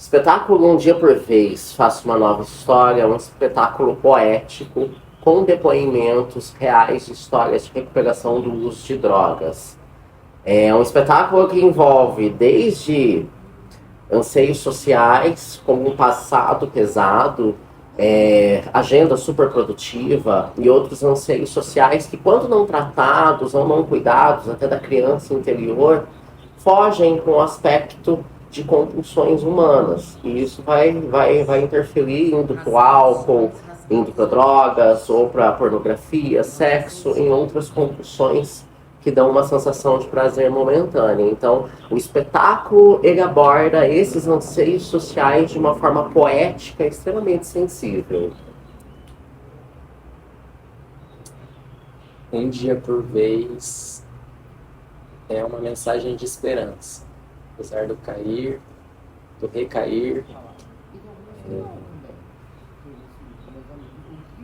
Espetáculo Um Dia por Vez, Faço uma Nova História, é um espetáculo poético com depoimentos reais de histórias de recuperação do uso de drogas. É um espetáculo que envolve desde anseios sociais, como um passado pesado, agenda superprodutiva e outros anseios sociais que, quando não tratados ou não cuidados, até da criança interior, fogem com o aspecto de compulsões humanas. E isso vai interferir indo para o álcool, indo para drogas, ou para pornografia, sexo, em outras compulsões que dão uma sensação de prazer momentânea. Então, o espetáculo, ele aborda esses anseios sociais de uma forma poética extremamente sensível. Um dia por vez é uma mensagem de esperança. Apesar do cair, do recair,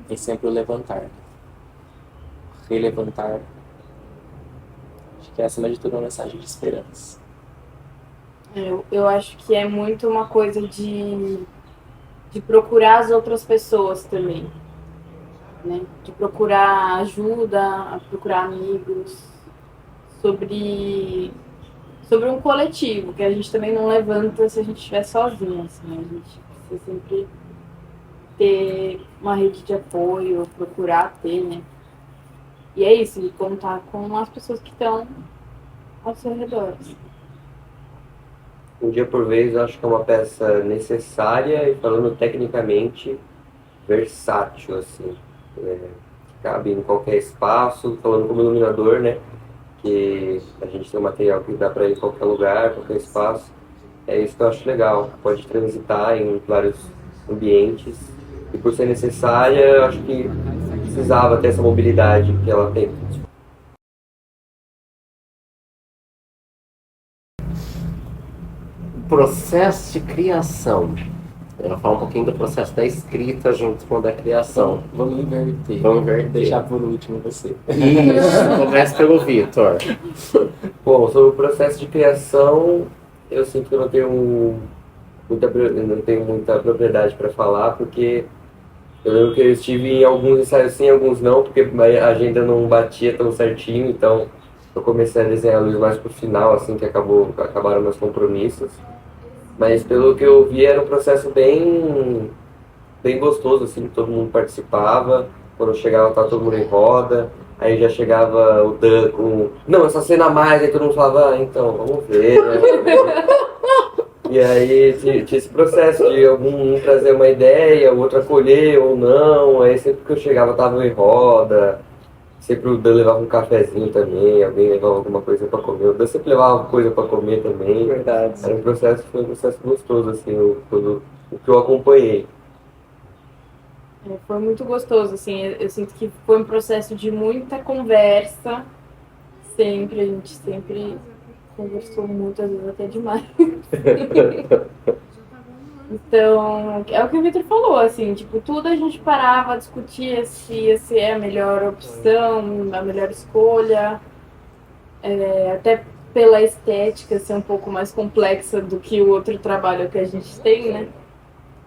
tem sempre o levantar. Relevantar. Acho que é, acima de tudo, uma mensagem de esperança. Eu acho que é muito uma coisa de procurar as outras pessoas também, né? De procurar ajuda, procurar amigos, sobre um coletivo, que a gente também não levanta se a gente estiver sozinho, assim, a gente precisa sempre ter uma rede de apoio, procurar ter, né? E é isso, de contar com as pessoas que estão ao seu redor. Assim. Um Dia por Vez, eu acho que é uma peça necessária e, falando tecnicamente, versátil, assim. Cabe em qualquer espaço, falando como iluminador, né? Que a gente tem um material que dá para ir em qualquer lugar, qualquer espaço. É isso que eu acho legal. Pode transitar em vários ambientes. E por ser necessária, eu acho que precisava ter essa mobilidade que ela tem. Processo de criação. Eu vou falar um pouquinho do processo da escrita junto com o da criação. Vamos inverter. Vamos inverter. Deixar por último você. Isso, começa pelo Vitor. Bom, sobre o processo de criação, eu sinto que eu não tenho muita propriedade para falar, porque eu lembro que eu estive em alguns ensaios sim, alguns não, porque a agenda não batia tão certinho, então eu comecei a desenhar luz mais pro final, assim, que acabaram meus compromissos. Mas pelo que eu vi, era um processo bem gostoso, assim, todo mundo participava. Quando eu chegava, tava todo mundo em roda. Aí já chegava o Dan com... Não, essa cena a mais. Aí todo mundo falava, então, vamos ver, né? E aí tinha esse processo de um trazer uma ideia, o outro acolher ou não. Aí sempre que eu chegava, tava em roda. Sempre o Dan levava um cafezinho também, alguém levava alguma coisa para comer. O Dan sempre levava coisa para comer também. Verdade. Foi um processo gostoso, assim, o que eu acompanhei. Foi muito gostoso, assim, eu sinto que foi um processo de muita conversa, a gente sempre conversou muito, às vezes até demais. Então, é o que o Victor falou, assim, tipo, tudo a gente parava, discutia se é a melhor opção, a melhor escolha, até pela estética ser um pouco mais complexa do que o outro trabalho que a gente tem, né?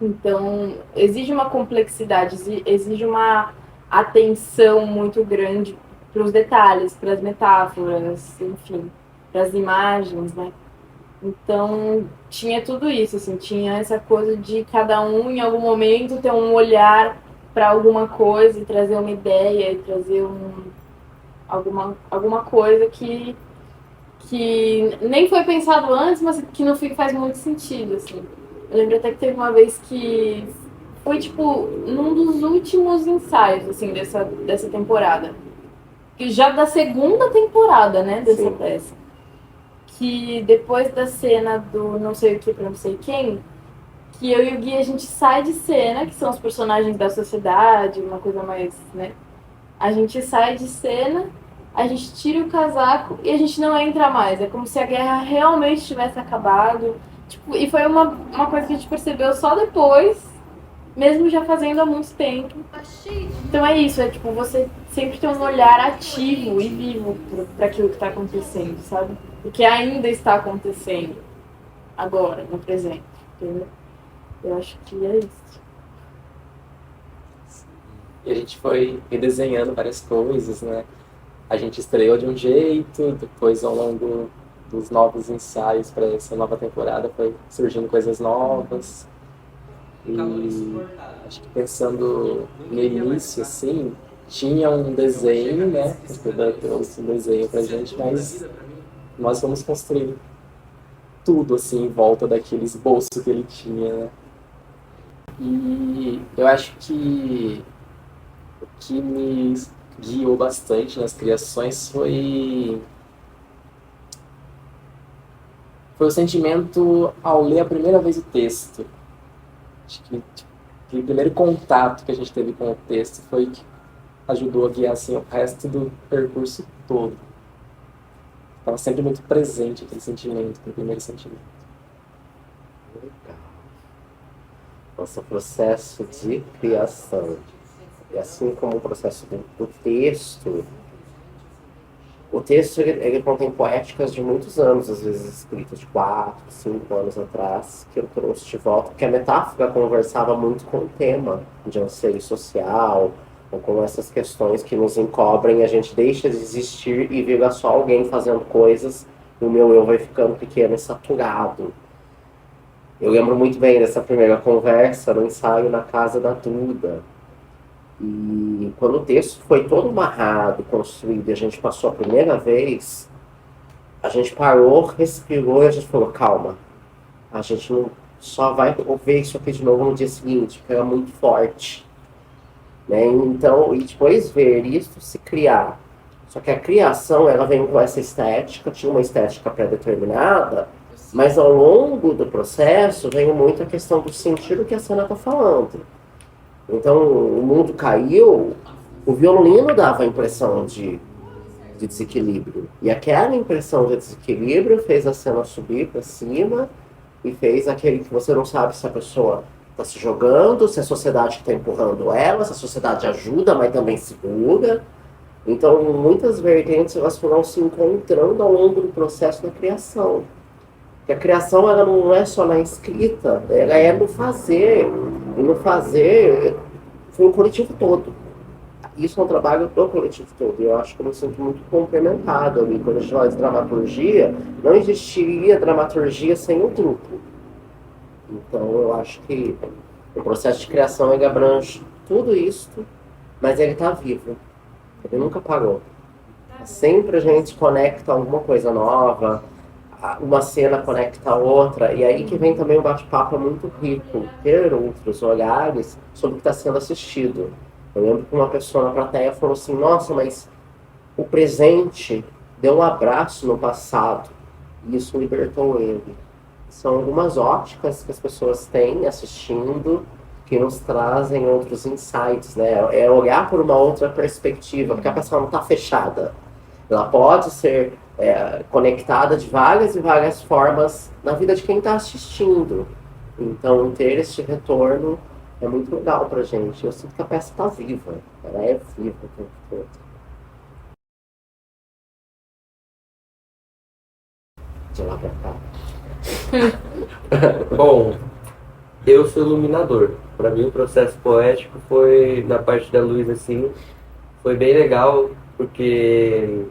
Então, exige uma complexidade, exige uma atenção muito grande para os detalhes, para as metáforas, enfim, para as imagens, né? Então, tinha tudo isso, assim, tinha essa coisa de cada um, em algum momento, ter um olhar para alguma coisa e trazer uma ideia e trazer alguma coisa que nem foi pensado antes, mas que no fim faz muito sentido, assim. Eu lembro até que teve uma vez que foi, tipo, num dos últimos ensaios, assim, dessa temporada. Que já da segunda temporada, né, dessa Sim. peça. Que depois da cena do não sei o que pra não sei quem, que eu e o Gui, a gente sai de cena, que são os personagens da sociedade, uma coisa mais, né? A gente sai de cena, a gente tira o casaco e a gente não entra mais. É como se a guerra realmente tivesse acabado. Tipo, e foi uma coisa que a gente percebeu só depois, mesmo já fazendo há muito tempo. Então é isso, tipo, você sempre tem um olhar ativo e vivo para aquilo que está acontecendo, sabe? Porque ainda está acontecendo agora, no presente, entendeu? Eu acho que é isso. E a gente foi redesenhando várias coisas, né? A gente estreou de um jeito, depois ao longo dos novos ensaios para essa nova temporada foi surgindo coisas novas. E acho que pensando no início, assim, tinha um desenho, né? O Dan trouxe um desenho pra gente, mas nós fomos construindo tudo, assim, em volta daquele esboço que ele tinha, né? E eu acho que o que me guiou bastante nas criações foi o sentimento ao ler a primeira vez o texto. Acho que aquele primeiro contato que a gente teve com o texto foi que ajudou a guiar assim, o resto do percurso todo. Estava sempre muito presente aquele sentimento, aquele primeiro sentimento. Legal. Nosso processo de criação. E assim como o processo do texto, o texto ele contém poéticas de muitos anos, às vezes escritas de 4, 5 anos atrás, que eu trouxe de volta, porque a metáfora conversava muito com o tema de anseio social, ou com essas questões que nos encobrem e a gente deixa de existir e vira só alguém fazendo coisas e o meu eu vai ficando pequeno e saturado. Eu lembro muito bem dessa primeira conversa no ensaio na casa da Duda. E quando o texto foi todo amarrado, construído, e a gente passou a primeira vez, a gente parou, respirou e a gente falou, calma, a gente não só vai ver isso aqui de novo no dia seguinte, porque era muito forte. Né? Então, e depois ver isso se criar. Só que a criação, ela vem com essa estética, tinha uma estética pré-determinada, mas ao longo do processo vem muito a questão do sentido que a cena está falando. Então, o mundo caiu, o violino dava a impressão de desequilíbrio. E aquela impressão de desequilíbrio fez a cena subir para cima e fez aquele que você não sabe se a pessoa está se jogando, se a sociedade está empurrando ela, se a sociedade ajuda, mas também segura. Então, muitas vertentes elas foram se encontrando ao longo do processo da criação. Porque a criação ela não é só na escrita, ela é no fazer. E no fazer foi o coletivo todo. Isso é um trabalho do coletivo todo. E eu acho que eu me sinto muito complementado ali. Quando a gente fala de dramaturgia, não existiria dramaturgia sem o grupo. Então eu acho que o processo de criação ele abrange tudo isso, mas ele está vivo. Ele nunca parou. Sempre a gente conecta alguma coisa nova, uma cena conecta a outra, e aí que vem também um bate-papo muito rico, ter outros olhares sobre o que está sendo assistido. Eu lembro que uma pessoa na plateia falou assim, nossa, mas o presente deu um abraço no passado, e isso libertou ele. São algumas óticas que as pessoas têm assistindo, que nos trazem outros insights, né? É olhar por uma outra perspectiva, porque a pessoa não está fechada. Ela pode ser conectada de várias e várias formas na vida de quem está assistindo. Então, ter este retorno é muito legal pra gente. Eu sinto que a peça está viva. Ela é viva o tempo todo. De lá pra cá. Bom, eu sou iluminador. Para mim, o processo poético foi, na parte da luz, assim, foi bem legal, porque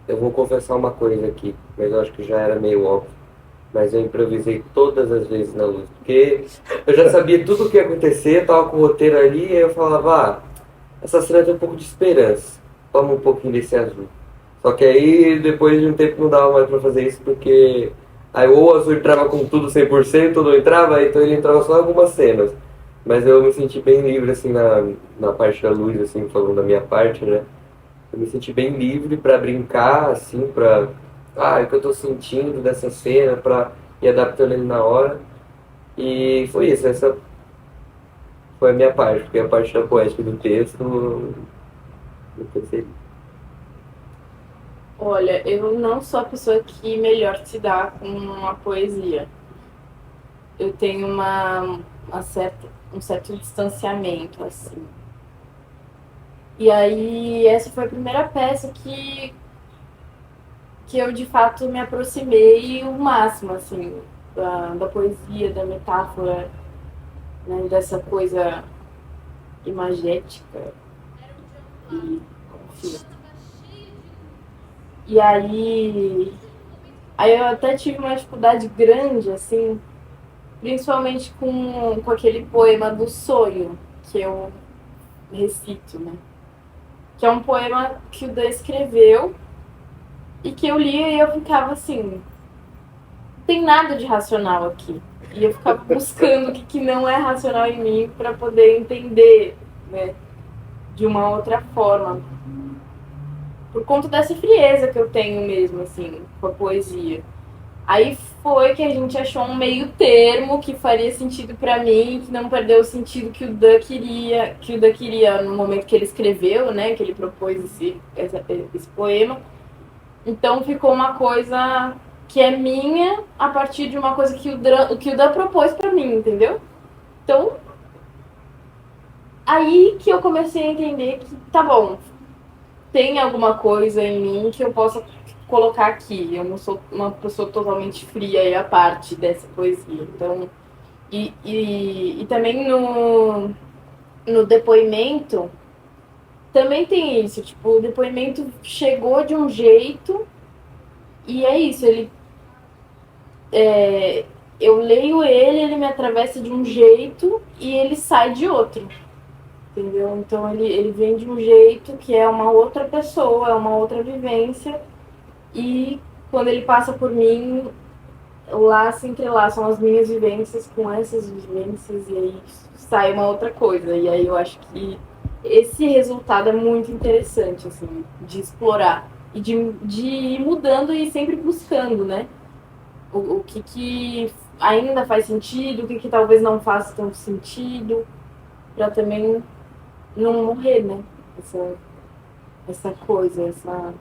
eu vou confessar uma coisa aqui, mas eu acho que já era meio óbvio. Mas eu improvisei todas as vezes na luz, porque eu já sabia tudo o que ia acontecer, tava com o roteiro ali, e aí eu falava, essa cena tem um pouco de esperança, toma um pouquinho desse azul. Só que aí, depois de um tempo, não dava mais pra fazer isso, porque aí ou o azul entrava com tudo 100%, ou não entrava, então ele entrava só em algumas cenas. Mas eu me senti bem livre, assim, na parte da luz, assim, falando da minha parte, né? Eu me senti bem livre pra brincar, assim, pra... o que eu tô sentindo dessa cena, pra ir adaptando ele na hora. E foi isso, essa foi a minha parte, porque a parte da poética do texto, não pensei. Olha, eu não sou a pessoa que melhor se dá com a poesia. Eu tenho um certo distanciamento, assim. E aí, essa foi a primeira peça que eu, de fato, me aproximei o máximo, assim, da poesia, da metáfora. né, dessa coisa imagética e, enfim. E aí eu até tive uma dificuldade grande, assim, principalmente com aquele poema do sonho que eu recito, né? Que é um poema que o Dan escreveu e que eu lia e eu ficava assim, não tem nada de racional aqui. E eu ficava buscando o que não é racional em mim para poder entender, né, de uma outra forma. Por conta dessa frieza que eu tenho mesmo, assim, com a poesia. Aí foi que a gente achou um meio termo que faria sentido para mim, que não perdeu o sentido que o Dan queria no momento que ele escreveu, né, que ele propôs esse poema. Então ficou uma coisa que é minha a partir de uma coisa que o Dan propôs para mim, entendeu? Então, aí que eu comecei a entender que tá bom, tem alguma coisa em mim que eu possa colocar aqui. Eu não sou uma pessoa totalmente fria e à parte dessa poesia. Então, e também no depoimento, também tem isso. Tipo, o depoimento chegou de um jeito e é isso. Eu leio ele me atravessa de um jeito e ele sai de outro. Entendeu? Então ele vem de um jeito que é uma outra pessoa, é uma outra vivência. E quando ele passa por mim, lá se entrelaçam as minhas vivências com essas vivências e aí sai uma outra coisa. E aí eu acho que esse resultado é muito interessante, assim, de explorar e de ir mudando e sempre buscando, né? O que ainda faz sentido, o que talvez não faça tanto sentido, para também não morrer, né? Essa coisa, essa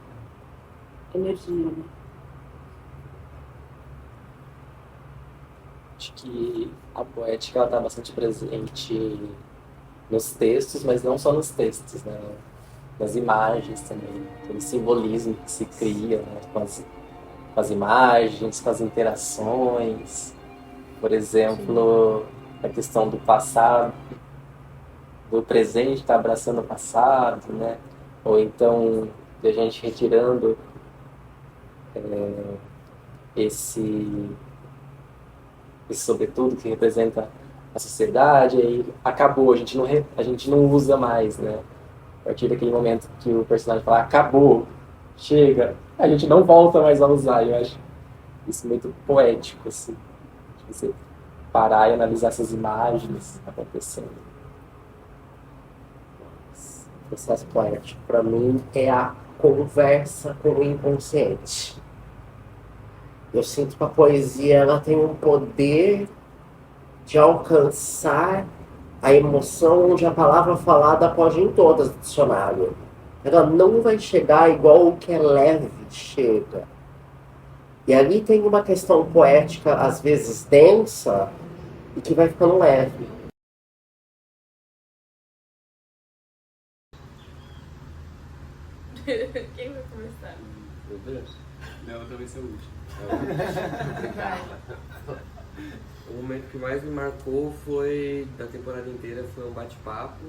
energia, né? Acho que a poética ela está bastante presente nos textos, mas não só nos textos, né? Nas imagens também, aquele simbolismo que se cria, né? Com as imagens, com as interações. Por exemplo, a questão do passado, do presente estar abraçando o passado, né? Ou então de a gente retirando esse sobretudo que representa a sociedade, aí acabou, a gente não usa mais, né? A partir daquele momento que o personagem fala, acabou, chega, a gente não volta mais a usar. Eu acho isso muito poético, assim, de você parar e analisar essas imagens acontecendo. O processo poético, para mim, é a conversa com o inconsciente. Eu sinto que a poesia ela tem um poder de alcançar a emoção onde a palavra falada pode ir em todas do dicionário. Ela não vai chegar igual o que é leve chega. E ali tem uma questão poética, às vezes densa, e que vai ficando leve. Quem vai começar? Não, também sou o último. O momento que mais me marcou foi, da temporada inteira, foi um bate-papo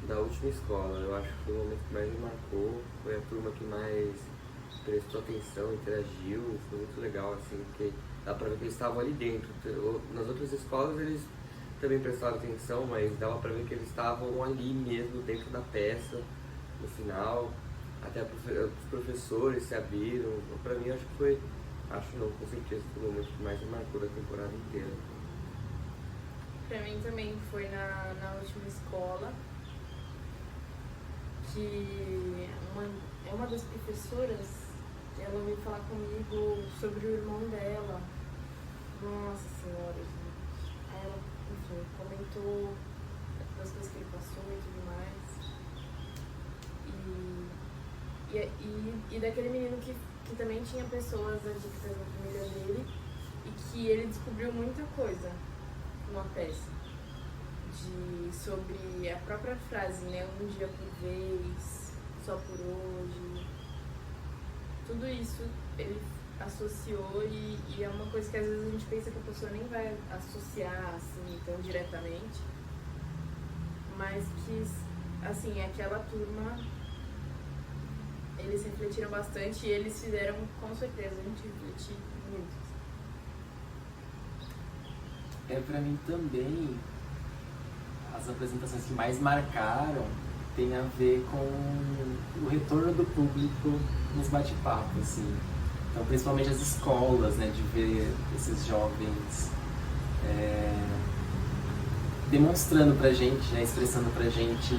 da última escola. Eu acho que foi o momento que mais me marcou, foi a turma que mais prestou atenção, interagiu, foi muito legal, assim, porque dá pra ver que eles estavam ali dentro. Nas outras escolas eles também prestaram atenção, mas dava pra ver que eles estavam ali mesmo, dentro da peça, no final. Até os professores se abriram. Pra mim, acho que foi, acho não, com certeza foi o momento que mais me marcou da temporada inteira. Pra mim também foi na última escola, que uma das professoras, ela veio falar comigo sobre o irmão dela. Nossa senhora, gente. Aí ela, enfim, comentou das coisas que ele passou e tudo mais. E daquele menino que também tinha pessoas adictas na família dele e que ele descobriu muita coisa numa peça. Sobre a própria frase, né? Um dia por vez, só por hoje. Tudo isso ele associou e é uma coisa que às vezes a gente pensa que a pessoa nem vai associar assim tão diretamente, mas que assim, aquela turma eles refletiram bastante e eles fizeram com certeza a gente refletir muito. Pra mim também, as apresentações que mais marcaram tem a ver com o retorno do público nos bate-papos, assim. Então, principalmente as escolas, né, de ver esses jovens demonstrando pra gente, né, expressando pra gente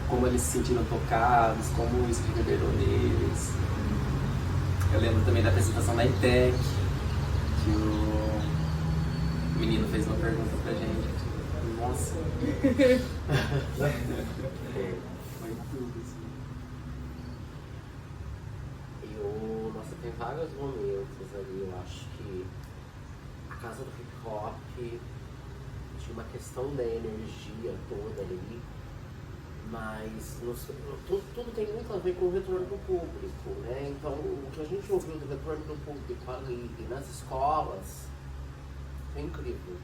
como eles se sentiram tocados, como isso reverberou neles. Eu lembro também da apresentação da ITEC, que o menino fez uma pergunta pra gente. Nossa! Foi tudo, assim. Nossa, tem vários momentos ali, eu acho que a casa do hip hop tinha uma questão da energia toda ali, mas tudo tem muito a ver com o retorno do público, né? Então, o que a gente ouviu do retorno do público ali nas escolas foi incrível.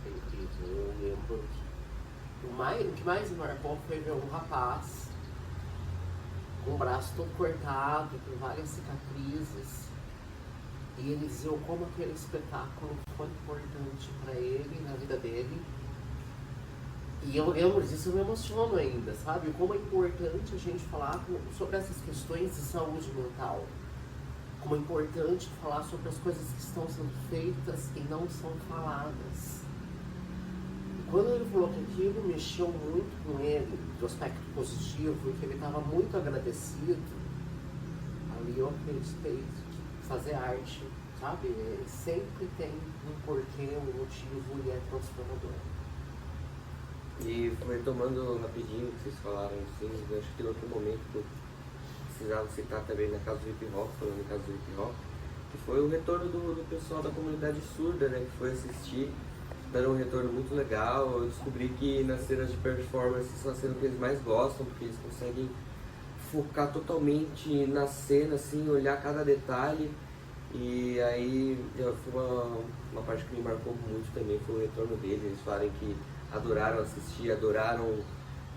Foi incrível. Eu lembro que o que mais me marcou foi ver um rapaz com o braço todo cortado, com várias cicatrizes, e ele dizia como aquele espetáculo foi importante para ele, na vida dele. E eu lembro disso, eu me emociono ainda, sabe? Como é importante a gente falar sobre essas questões de saúde mental. Como é importante falar sobre as coisas que estão sendo feitas e não são faladas. E quando ele falou que aquilo mexeu muito com ele, do aspecto positivo, e que ele estava muito agradecido, ali eu acreditei que fazer arte, sabe? Sempre tem um porquê, um motivo e é transformador. E retomando rapidinho o que vocês falaram, assim, eu acho que em outro momento que eu precisava citar também na casa do hip hop, falando em casa do hip hop, que foi o retorno do pessoal da comunidade surda, né, que foi assistir, deram um retorno muito legal. Eu descobri que nas cenas de performance são as cenas que eles mais gostam, porque eles conseguem focar totalmente na cena, assim, olhar cada detalhe. E aí foi uma parte que me marcou muito também, foi o retorno deles. Eles falaram que adoraram assistir, adoraram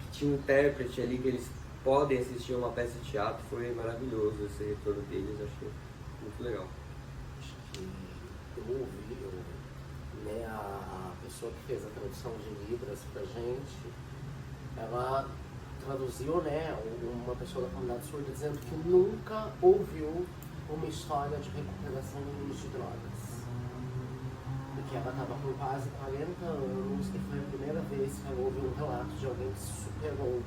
que tinha um intérprete ali, que eles podem assistir uma peça de teatro. Foi maravilhoso esse retorno deles, achei muito legal. Acho que eu ouvi, né, a pessoa que fez a tradução de Libras pra gente, ela traduziu, né, uma pessoa da comunidade surda dizendo que nunca ouviu uma história de recuperação do uso de drogas. Porque ela estava com quase 40 anos e foi a primeira vez que ela ouviu um relato de alguém que se superou.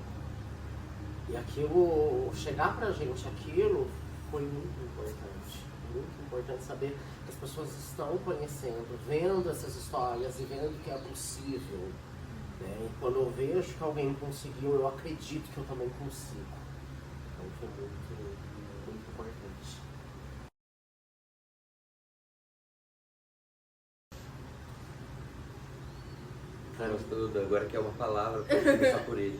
E aquilo, chegar pra gente aquilo, foi muito importante. Muito importante saber que as pessoas estão conhecendo, vendo essas histórias e vendo que é possível. Né? E quando eu vejo que alguém conseguiu, eu acredito que eu também consigo. Então foi muito, muito importante. Agora que é uma palavra, pode começar por ele.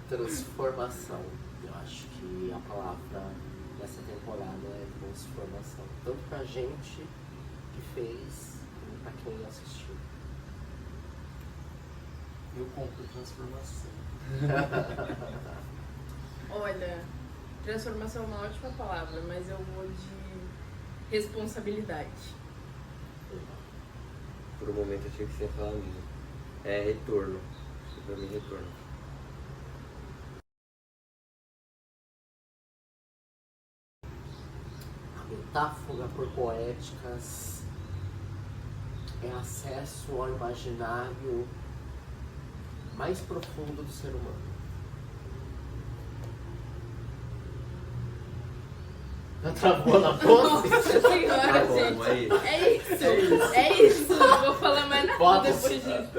Transformação. Eu acho que a palavra dessa temporada é transformação. Tanto pra gente que fez, como pra quem assistiu. Eu compro transformação. Olha, transformação é uma ótima palavra, mas eu vou de responsabilidade. Por um momento eu achei que você ia falar mesmo. É retorno. Pra mim, retorno. A metáfora por poéticas é acesso ao imaginário mais profundo do ser humano. Já travou na pose? Senhora, Tá bom, gente. aí. É isso. É isso. Não vou falar mais nada Bota depois disso.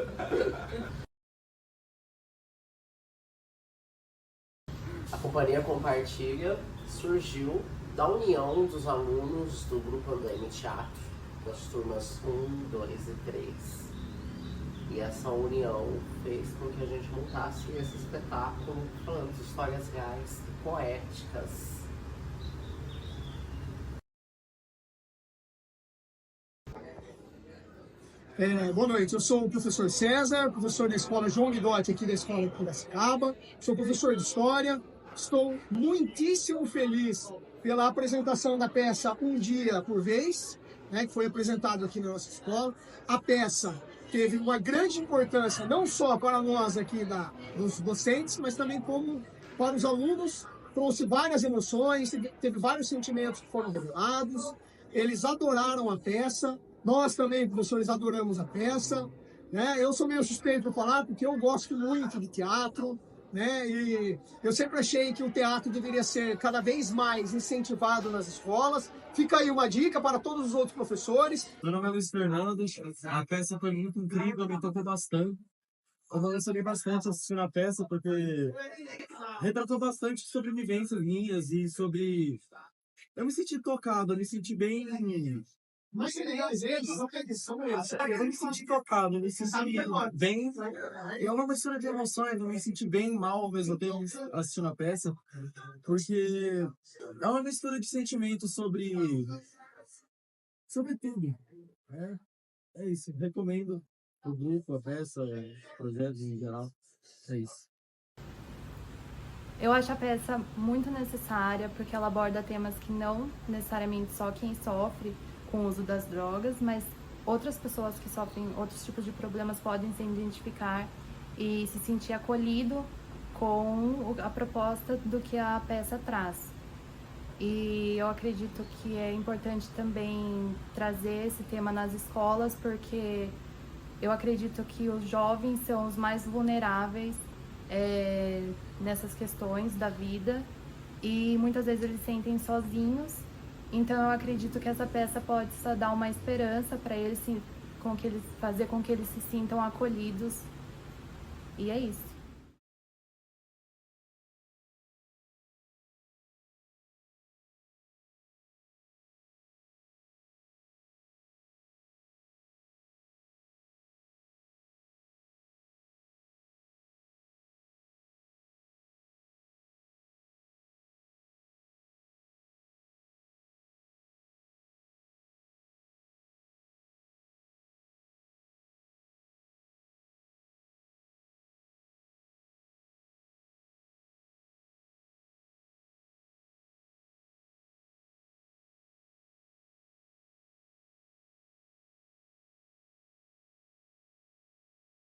A Companhia Compartilha surgiu da união dos alunos do Grupo Andaime Teatro, das turmas 1, 2 e 3. E essa união fez com que a gente montasse esse espetáculo falando de histórias reais e poéticas Boa noite, eu sou o professor César, professor da escola João Guidotti, aqui da escola de Piracicaba. Sou professor de História. Estou muitíssimo feliz pela apresentação da peça Um Dia por Vez, né, que foi apresentado aqui na nossa escola. A peça teve uma grande importância, não só para nós aqui dos docentes, mas também como para os alunos. Trouxe várias emoções, teve vários sentimentos que foram revelados. Eles adoraram a peça. Nós também, professores, adoramos a peça, né? Eu sou meio suspeito para falar porque eu gosto muito de teatro, né? E eu sempre achei que o teatro deveria ser cada vez mais incentivado nas escolas. Fica aí uma dica para todos os outros professores. Meu nome é Luiz Fernando, a peça foi muito incrível, me tocou bastante. Eu gostei bastante assistindo a peça porque retratou bastante sobre vivências minhas e sobre... Eu me senti tocado, eu me senti bem... Mas eles não acreditam eles. Eu me senti tocado, eu me senti bem. É uma mistura de emoções, eu me senti bem e mal ao mesmo tempo assistindo a peça, porque é uma mistura de sentimentos sobre tudo. É isso, recomendo o grupo, a peça, o projeto em geral. É isso. Eu acho a peça muito necessária porque ela aborda temas que não necessariamente só quem sofre com o uso das drogas, mas outras pessoas que sofrem outros tipos de problemas podem se identificar e se sentir acolhido com a proposta do que a peça traz. E eu acredito que é importante também trazer esse tema nas escolas, porque eu acredito que os jovens são os mais vulneráveis nessas questões da vida e muitas vezes eles se sentem sozinhos. Então eu acredito que essa peça pode só dar uma esperança para eles, fazer com que eles se sintam acolhidos. E é isso.